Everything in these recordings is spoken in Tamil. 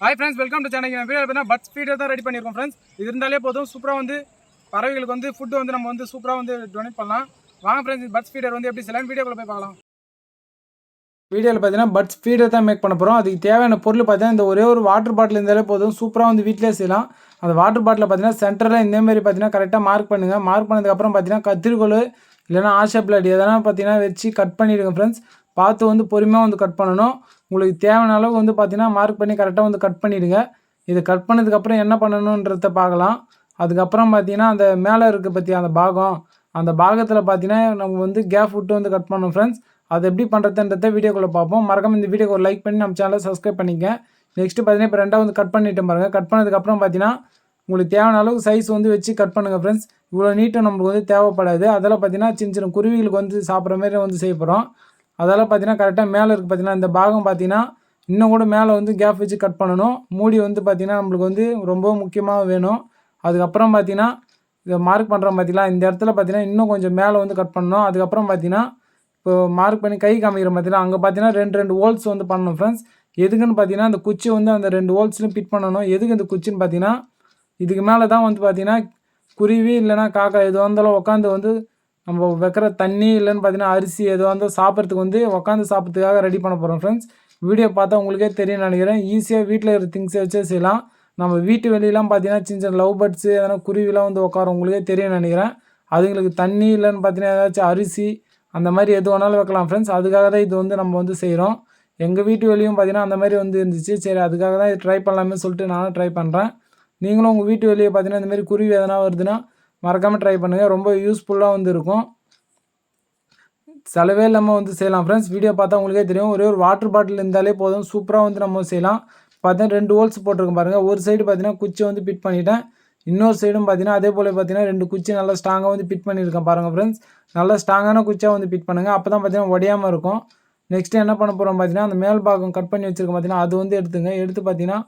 Hi friends, welcome to channel. Video பார்த்தீங்கன்னா பட்ஸ் ஃபீடர் தான் ரெடி பண்ணியிருக்கோம் ஃப்ரெண்ட்ஸ். இது இருந்தாலே போதும், சூப்பராக வந்து பறவைகளுக்கு வந்து ஃபுட்டு வந்து நம்ம வந்து சூப்பராக வந்து டொனேட் பண்ணலாம். வாங்க ஃப்ரெண்ட்ஸ், பட்ஸ் ஃபீடர் வந்து எப்படி செய்யலாம் வீடியோக்குள்ள போய் பார்க்கலாம். வீடியோவில் பார்த்தீங்கன்னா பட்ஸ் ஃபீடர் தான் மேக் பண்ண போகிறோம். அதுக்கு தேவையான பொருள் பார்த்தீங்கன்னா இந்த ஒரே ஒரு வாட்டர் பாட்டில் இருந்தாலே போதும், சூப்பராக வந்து வீட்டிலே செய்யலாம். அந்த வாட்டர் பாட்டில் பார்த்தீங்கன்னா சென்டரில் இந்தமாரி பார்த்தீங்கன்னா கரெக்டாக மார்க் பண்ணுங்கள். மார்க் பண்ணதுக்கப்புறம் பார்த்தீங்கன்னா கத்திரிக்கோல் இல்லைனா ஆஷேப்பில் எதனா பார்த்தீங்கன்னா வச்சு கட் பண்ணிவிடுங்க ஃப்ரெண்ட்ஸ். பார்த்து வந்து பொறுமையாக வந்து கட் பண்ணணும். உங்களுக்கு தேவையான அளவு வந்து பார்த்தீங்கன்னா மார்க் பண்ணி கரெக்டாக வந்து கட் பண்ணிவிடுங்க. இது கட் பண்ணதுக்கப்புறம் என்ன பண்ணணுன்றத பார்க்கலாம். அதுக்கப்புறம் பார்த்தீங்கன்னா அந்த மேலே இருக்க பற்றி அந்த பாகத்தில் பார்த்தீங்கன்னா நம்ம வந்து கேப் விட்டு வந்து கட் பண்ணணும் ஃப்ரெண்ட்ஸ். அது எப்படி பண்ணுறதுன்றத வீடியோக்குள்ளே பார்ப்போம். மறக்காம இந்த வீடியோக்கு ஒரு லைக் பண்ணி நம்ம சேனலை சப்ஸ்கிரைப் பண்ணிக்க. நெக்ஸ்ட்டு பார்த்தீங்கன்னா இப்போ ரெண்டாவது கட் பண்ணிட்டு பாருங்கள். கட் பண்ணதுக்கப்புறம் பார்த்தீங்கன்னா உங்களுக்கு தேவையான அளவுக்கு சைஸ் வந்து வச்சு கட் பண்ணுங்கள் ஃப்ரெண்ட்ஸ். இவ்வளோ நீட்டும் நம்மளுக்கு வந்து தேவைப்படாது. அதெல்லாம் பார்த்தீங்கன்னா சின்ன சின்ன குருவிகளுக்கு வந்து சாப்பிட்ற மாதிரி வந்து செய்ய போகிறோம். அதெல்லாம் பார்த்தீங்கன்னா கரெக்டாக மேலே இருக்குது பார்த்தீங்கன்னா இந்த பாகம் பார்த்தீங்கன்னா இன்னும் கூட மேலே வந்து கேப் வச்சு கட் பண்ணணும். மூடி வந்து பார்த்திங்கன்னா நம்மளுக்கு வந்து ரொம்ப முக்கியமாக வேணும். அதுக்கப்புறம் பார்த்திங்கன்னா இதை மார்க் பண்ணுறோம் பார்த்திங்களா, இந்த இடத்துல பார்த்திங்கன்னா இன்னும் கொஞ்சம் மேலே வந்து கட் பண்ணணும். அதுக்கப்புறம் பார்த்திங்கன்னா இப்போ மார்க் பண்ணி கை காமிக்கிறோம் பார்த்திங்கன்னா, அங்கே பார்த்திங்கன்னா ரெண்டு ஹோல்ஸ் வந்து பண்ணணும் ஃப்ரெண்ட்ஸ். எதுக்குன்னு பார்த்திங்கன்னா அந்த குச்சி வந்து அந்த 2 ஹோல்ஸ்லையும் ஃபிட் பண்ணணும். எதுக்கு இந்த குச்சின்னு பார்த்திங்கன்னா இதுக்கு மேலே தான் வந்து பார்த்திங்கன்னா குருவி இல்லைனா காக்கா எதுவாக இருந்தாலும் உட்காந்து வந்து நம்ம வைக்கிற தண்ணி இல்லைன்னு பார்த்தீங்கன்னா அரிசி எதுவாக இருந்தால் சாப்பிட்றதுக்கு வந்து உட்காந்து சாப்பிட்றதுக்காக ரெடி பண்ண போகிறோம் ஃப்ரெண்ட்ஸ். வீடியோ பார்த்தா உங்களுக்கே தெரியும் நினைக்கிறேன். ஈஸியாக வீட்டில் இருக்கிற திங்ஸை வச்சே செய்யலாம். நம்ம வீட்டு வெளியெலாம் பார்த்தீங்கன்னா சின்ன சின்ன லவ் பேர்ட்ஸு எதனா குருவிலாம் வந்து உட்காரும், உங்களுக்கே தெரியும் நினைக்கிறேன். அதுங்களுக்கு தண்ணி இல்லைன்னு பார்த்தீங்கன்னா ஏதாச்சும் அரிசி அந்த மாதிரி எது வேணாலும் வைக்கலாம் ஃப்ரெண்ட்ஸ். அதுக்காக தான் இது வந்து நம்ம வந்து செய்கிறோம். எங்கள் வீட்டு வெளியும் பார்த்தீங்கன்னா அந்த மாதிரி வந்து இருந்துச்சு. சரி, அதுக்காக தான் இது ட்ரை பண்ணலாமே சொல்லிட்டு நானும் ட்ரை பண்ணுறேன். நீங்களும் உங்கள் வீட்டு வெளியே பார்த்தீங்கன்னா இந்த மாதிரி குருவி எதனா வருதுன்னா மறக்காமல் ட்ரை பண்ணுங்கள். ரொம்ப யூஸ்ஃபுல்லாக வந்து இருக்கும். செலவே இல்லாமல் வந்து செய்யலாம் ஃப்ரெண்ட்ஸ். வீடியோ பார்த்தா உங்களுக்கே தெரியும். ஒரே ஒரு வாட்டர் பாட்டில் இருந்தாலே போதும், சூப்பராக வந்து நம்ம செய்யலாம். பார்த்தீங்கன்னா 2 ஹோல்ஸ் போட்டிருக்கோம் பாருங்கள். ஒரு சைடு பார்த்தீங்கன்னா குச்சி வந்து ஃபிட் பண்ணிவிட்டேன். இன்னொரு சைடும் பார்த்தீங்கன்னா அதே போல் பார்த்தீங்கன்னா 2 குச்சி நல்லா ஸ்ட்ராங்காக வந்து ஃபிட் பண்ணியிருக்கேன் பாருங்கள் ஃப்ரெண்ட்ஸ். நல்லா ஸ்ட்ராங்கான குச்சியாக வந்து ஃபிட் பண்ணுங்கள். அப்போ தான் பார்த்தீங்கன்னா உடையாமல் இருக்கும். நெக்ஸ்ட்டு என்ன பண்ண போகிறோம் பார்த்தீங்கன்னா அந்த மேல் பாகம் கட் பண்ணி வச்சுருக்கோம் பார்த்தீங்கன்னா அது வந்து எடுத்து பார்த்தீங்கன்னா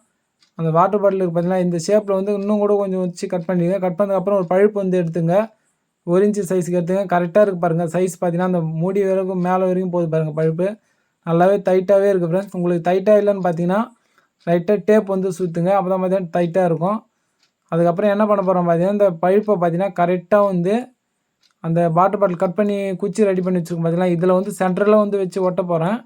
அந்த வாட்டர் பாட்டில் பார்த்தீங்கன்னா இந்த ஷேப்பில் வந்து இன்னும் கூட கொஞ்சம் வச்சு கட் பண்ணிடுங்க. கட் பண்ணதுக்கப்புறம் ஒரு பழுப்பு வந்து எடுத்துங்க. 1 இன்ச்சு சைஸுக்கு எடுத்துங்க. கரெக்டாக இருக்குது பாருங்கள் சைஸ் பார்த்தீங்கன்னா அந்த மூடி வரைக்கும் மேலே வரைக்கும் போகுது பாருங்கள் பழுப்பு. நல்லாவே டைட்டாகவே இருக்குது ஃப்ரெண்ட்ஸ். உங்களுக்கு டைட்டாக இல்லைன்னு பார்த்தீங்கன்னா லைட்டாக டேப் வந்து சுற்றுங்க. அப்போ தான் பார்த்தீங்கன்னா டைட்டாக இருக்கும். அதுக்கப்புறம் என்ன பண்ண போகிறோம் பார்த்தீங்கன்னா இந்த பழுப்பை பார்த்தீங்கன்னா கரெக்டாக வந்து அந்த வாட்டர் பாட்டில் கட் பண்ணி குச்சி ரெடி பண்ணி வச்சுருக்கோம் பார்த்தீங்கன்னா இதில் வந்து சென்டரில் வந்து வச்சு ஒட்ட போகிறேன்.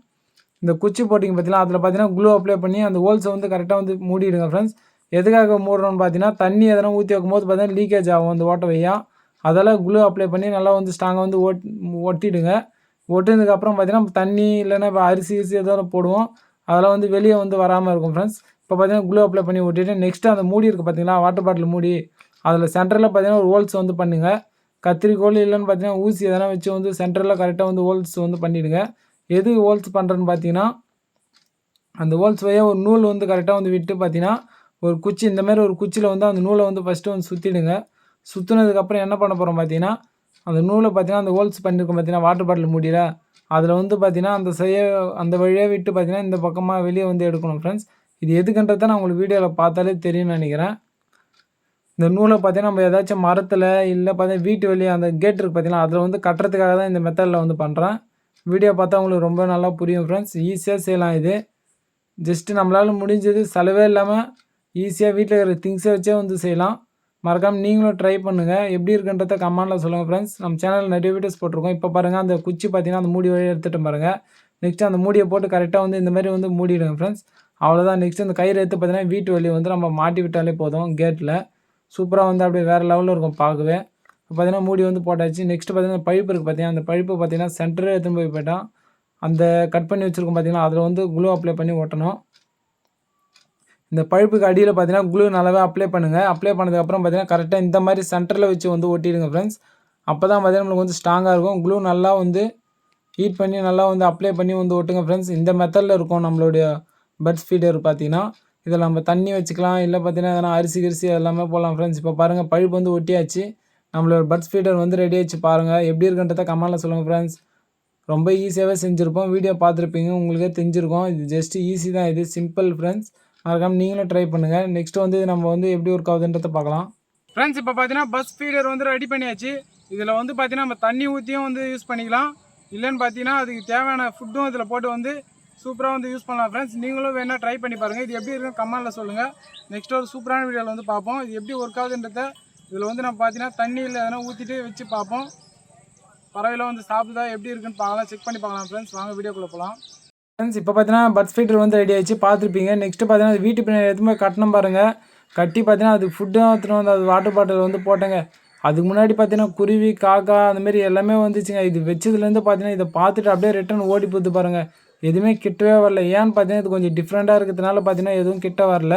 இந்த குச்சி போட்டிங்க பார்த்தீங்கன்னா அதில் பார்த்தீங்கன்னா க்ளூ அப்ளை பண்ணி அந்த ஹோல்ஸை வந்து கரெக்டாக வந்து மூடிடுங்க ஃப்ரெண்ட்ஸ். எதுக்காக மூடணும்னு பார்த்தீங்கன்னா தண்ணி எதனா ஊற்றி வைக்கும்போது பார்த்தீங்கன்னா லீக்கேஜ் ஆகும் அந்த ஓட்ட வையா. அதெல்லாம் க்ளூ அப்ளை பண்ணி நல்லா வந்து ஸ்ட்ராங்காக வந்து ஒட்டிடுங்க. ஒட்டினதுக்கப்புறம் பார்த்தீங்கன்னா தண்ணி இல்லைன்னா இப்போ அரிசி எதாவது போடுவோம், அதெல்லாம் வந்து வெளியே வந்து வராமல் இருக்கும் ஃப்ரெண்ட்ஸ். இப்போ பார்த்தீங்கன்னா க்ளூ அப்ளை பண்ணி ஒட்டிட்டு நெக்ஸ்ட்டு அந்த மூடி இருக்குது பார்த்தீங்களா வாட்டர் பாட்டில் மூடி, அதில் சென்டரில் பார்த்தீங்கன்னா ஒரு ஹோல்ஸ் வந்து பண்ணுங்கள். கத்திரிக்கோல் இல்லைன்னு பார்த்தீங்கன்னா ஊசி எதனா வச்சு வந்து சென்டரில் கரெக்டாக வந்து ஹோல்ஸ் வந்து பண்ணிவிடுங்க. எது ஹோல்ஸ் பண்ணுறேன்னு பார்த்தீங்கன்னா அந்த ஹோல்ஸ் வழியாக ஒரு நூல் வந்து கரெக்டாக வந்து விட்டு பார்த்தீங்கன்னா ஒரு குச்சி இந்தமாரி ஒரு குச்சியில் வந்து அந்த நூலை வந்து ஃபஸ்ட்டு வந்து சுற்றிடுங்க. சுற்றினதுக்கப்புறம் என்ன பண்ண போகிறோம் பார்த்தீங்கன்னா அந்த நூலை பார்த்தீங்கன்னா அந்த ஹோல்ஸ் பண்ணியிருக்கோம் பார்த்தீங்கன்னா வாட்டர் பாட்டில் மூடியில் அதில் வந்து பார்த்தீங்கன்னா அந்த வழியாக விட்டு பார்த்தீங்கன்னா இந்த பக்கமாக வெளியே வந்து எடுக்கணும் ஃப்ரெண்ட்ஸ். இது எதுக்குன்றதை நான் உங்களுக்கு வீடியோவில் பார்த்தாலே தெரியும்னு நினைக்கிறேன். இந்த நூலை பார்த்தீங்கன்னா நம்ம ஏதாச்சும் மரத்தில் இல்லை பார்த்தீங்கன்னா வீட்டு வெளியே அந்த கேட் இருக்குது பார்த்தீங்கன்னா அதில் வந்து கட்டுறதுக்காக தான் இந்த மெத்தடில் வந்து பண்ணுறேன். வீடியோ பார்த்தா உங்களுக்கு ரொம்ப நல்லா புரியும் ஃப்ரெண்ட்ஸ். ஈஸியாக செய்யலாம் இது. ஜஸ்ட்டு நம்மளால் முடிஞ்சது செலவே இல்லாமல் ஈஸியாக வீட்டில் இருக்கிற திங்ஸை வச்சே வந்து செய்யலாம். மறக்காமல் நீங்களும் ட்ரை பண்ணுங்கள். எப்படி இருக்குன்றத கமெண்டில் சொல்லுங்கள் ஃப்ரெண்ட்ஸ். நம்ம சேனலில் நிறைய வீடியோஸ் போட்டிருக்கோம். இப்போ பாருங்கள் அந்த குச்சி பார்த்தீங்கன்னா அந்த மூடி வழியாக எடுத்துகிட்டு பாருங்கள். நெக்ஸ்ட்டு அந்த மூடியை போட்டு கரெக்டாக வந்து இந்த மாதிரி வந்து மூடிடுங்க ஃப்ரெண்ட்ஸ். அவ்வளோதான். நெக்ஸ்ட்டு அந்த கயிறு எடுத்து பார்த்தீங்கன்னா வீட்டு வெளியே வந்து நம்ம மாட்டி விட்டாலே போதும் கேட்டில். சூப்பராக வந்து அப்படியே வேறு லெவலில் இருக்கும் பார்க்கவே. பார்த்தீங்கன்னா மூடி வந்து போட்டாச்சு. நெக்ஸ்ட்டு பார்த்தீங்கன்னா பைப் இருக்குது பார்த்தீங்கன்னா அந்த பைப்பு பார்த்தீங்கன்னா சென்டரே எடுத்துன்னு போயிட்டான். அந்த கட் பண்ணி வச்சுருக்கோம் பார்த்தீங்கன்னா அதில் வந்து க்ளூ அப்ளை பண்ணி ஒட்டணும். இந்த பழுப்புக்கு அடியில் பார்த்தீங்கன்னா க்ளூ நல்லாவே அப்ளை பண்ணுங்கள். அப்ளை பண்ணதுக்கப்புறம் பார்த்தீங்கன்னா கரெக்டாக இந்த மாதிரி சென்டரில் வச்சு வந்து ஒட்டிடுங்க ஃப்ரெண்ட்ஸ். அப்போ தான் பார்த்தீங்கன்னா நம்மளுக்கு வந்து ஸ்ட்ராங்காக இருக்கும். க்ளூ நல்லா வந்து ஹீட் பண்ணி நல்லா வந்து அப்ளை பண்ணி வந்து ஒட்டுங்க ஃப்ரெண்ட்ஸ். இந்த மெத்தடில் இருக்கும் நம்மளுடைய பட்ஸ் ஃபீடர் பார்த்தீங்கன்னா. இதில் நம்ம தண்ணி வச்சுக்கலாம், இல்லை பார்த்தீங்கன்னா எதனா அரிசி எல்லாமே போடலாம் ஃப்ரெண்ட்ஸ். இப்போ பாருங்கள் பழுப்பு வந்து ஒட்டியாச்சு. நம்மளோட பட்ஸ் ஃபீடர் வந்து ரெடி ஆகிடுச்சு பாருங்கள். எப்படி இருக்குன்றத கமெண்டில் சொல்லுங்கள் ஃப்ரெண்ட்ஸ். ரொம்ப ஈஸியாகவே செஞ்சுருப்போம். வீடியோ பார்த்துருப்பீங்க, உங்களுக்கே தெரிஞ்சிருக்கும். இது ஜஸ்ட்டு ஈஸி தான், இது சிம்பிள் ஃப்ரெண்ட்ஸ். மறக்காமல் நீங்களும் ட்ரை பண்ணுங்கள். நெக்ஸ்ட்டு வந்து நம்ம வந்து எப்படி ஒர்க் ஆகுதுன்றதை பார்க்கலாம் ஃப்ரெண்ட்ஸ். இப்போ பார்த்தீங்கன்னா பஸ் ஃபீடர் வந்து ரெடி பண்ணியாச்சு. இதில் வந்து பார்த்தீங்கன்னா நம்ம தண்ணி ஊற்றியும் வந்து யூஸ் பண்ணிக்கலாம். இல்லைன்னு பார்த்தீங்கன்னா அதுக்கு தேவையான ஃபுட்டும் இதில் போட்டு வந்து சூப்பராக வந்து யூஸ் பண்ணலாம் ஃப்ரெண்ட்ஸ். நீங்களும் வேணால் ட்ரை பண்ணி பாருங்கள். இது எப்படி இருக்குன்னு கமெண்ட்டில் சொல்லுங்கள். நெக்ஸ்ட் ஒரு சூப்பரான வீடியோவில் வந்து பார்ப்போம். இது எப்படி ஒர்க் ஆகுதுன்றத இதில் வந்து நம்ம பார்த்தீங்கன்னா தண்ணியில் எதனா ஊற்றிட்டு வச்சு பார்ப்போம். பறவைலாம் வந்து சாப்பிட்டா எப்படி இருக்குன்னு பார்க்கலாம், செக் பண்ணி பார்க்கலாம் ஃப்ரெண்ட்ஸ். வாங்க வீடியோக்குள்ளே போகலாம் ஃப்ரெண்ட்ஸ். இப்போ பார்த்தீங்கன்னா பட்ஸ் ஃபீடர் வந்து ரெடி ஆகிடுச்சு, பார்த்துருப்பீங்க. நெக்ஸ்ட்டு பார்த்தீங்கன்னா அது வீட்டு பின்னாடி எதுவுமே கட்டணும் பாருங்கள். கட்டி பார்த்தீங்கன்னா அது ஃபுட்டும் எடுத்துகிட்டு வந்து அது வாட்டர் பாட்டில் வந்து போட்டேங்க. அதுக்கு முன்னாடி பார்த்தீங்கன்னா குருவி காக்கா அந்தமாரி எல்லாமே வந்துச்சுங்க. இது வச்சதுலேருந்து பார்த்தீங்கன்னா இதை பார்த்துட்டு அப்படியே ரிட்டன் ஓடி போகுது பாருங்கள். எதுவுமே கிட்டவே வரல. ஏன்னு பார்த்தீங்கன்னா இது கொஞ்சம் டிஃப்ரெண்ட்டாக இருக்கிறதுனால பார்த்தீங்கன்னா எதுவும் கிட்ட வரல.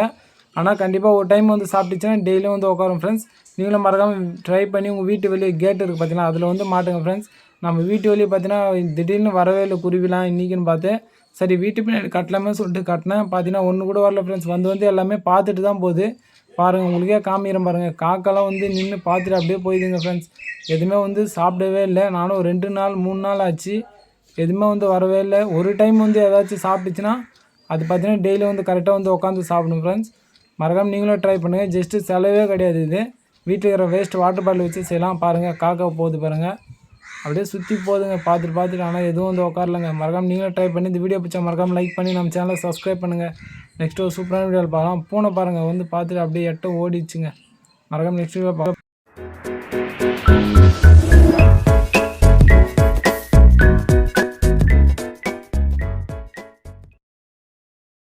ஆனால் கண்டிப்பாக ஒரு டைம் வந்து சாப்பிட்டுச்சுன்னா டெய்லியும் வந்து உட்காரும் ஃப்ரெண்ட்ஸ். நீங்களும் மறக்காமல் ட்ரை பண்ணி உங்கள் வீட்டு வெளியே கேட் இருக்குது பார்த்தீங்கன்னா அதில் வந்து மாட்டுங்க ஃப்ரெண்ட்ஸ். நம்ம வீட்டு வெளியே பார்த்தீங்கன்னா திடீர்னு வரவே இல்லை குருவிலாம் இன்றைக்கின்னு பார்த்து. சரி வீட்டு பின்னாடி கட்டலாமே சொல்லிட்டு கட்டினேன். பார்த்தீங்கன்னா ஒன்று கூட வரல ஃப்ரெண்ட்ஸ். வந்து எல்லாமே பார்த்துட்டு தான் போகுது பாருங்கள். உங்களுக்கே காமிக்கிறேன் பாருங்கள். காக்கெல்லாம் வந்து நின்று பார்த்துட்டு அப்படியே போயிடுங்க ஃப்ரெண்ட்ஸ். எதுவுமே வந்து சாப்பிடவே இல்லை. நானும் 2 நாள் 3 நாள் ஆச்சு, எதுவுமே வந்து வரவே இல்லை. ஒரு டைம் வந்து ஏதாச்சும் சாப்பிட்டுச்சுன்னா அது பார்த்தீங்கன்னா டெய்லி வந்து கரெக்டாக வந்து உட்காந்து சாப்பிடும் ஃப்ரெண்ட்ஸ். மறக்காமல் நீங்களும் ட்ரை பண்ணுங்கள். ஜஸ்ட்டு செலவே கிடையாது. இது வீட்டில் இருக்கிற வேஸ்ட் வாட்டர் பாட்டில் வச்சு செய்யலாம். பாருங்கள் காக்கா போகுது பாருங்கள், அப்படியே சுற்றி போகுதுங்க பார்த்துட்டு. ஆனால் எதுவும் வந்து உட்காரலங்க. மறக்காமல் நீங்களும் ட்ரை பண்ணி இந்த வீடியோ பிடிச்சா மறக்காமல் லைக் பண்ணி நம்ம சேனலை சப்ஸ்கிரைப் பண்ணுங்கள். நெக்ஸ்ட்டு ஒரு சூப்பரான வீடியோவில் பார்க்கலாம். பூனை பாருங்கள் வந்து பார்த்துட்டு அப்படியே எட்ட ஓடிச்சுங்க. மறக்காமல் நெக்ஸ்ட் வீடியோ பார்க்கலாம்.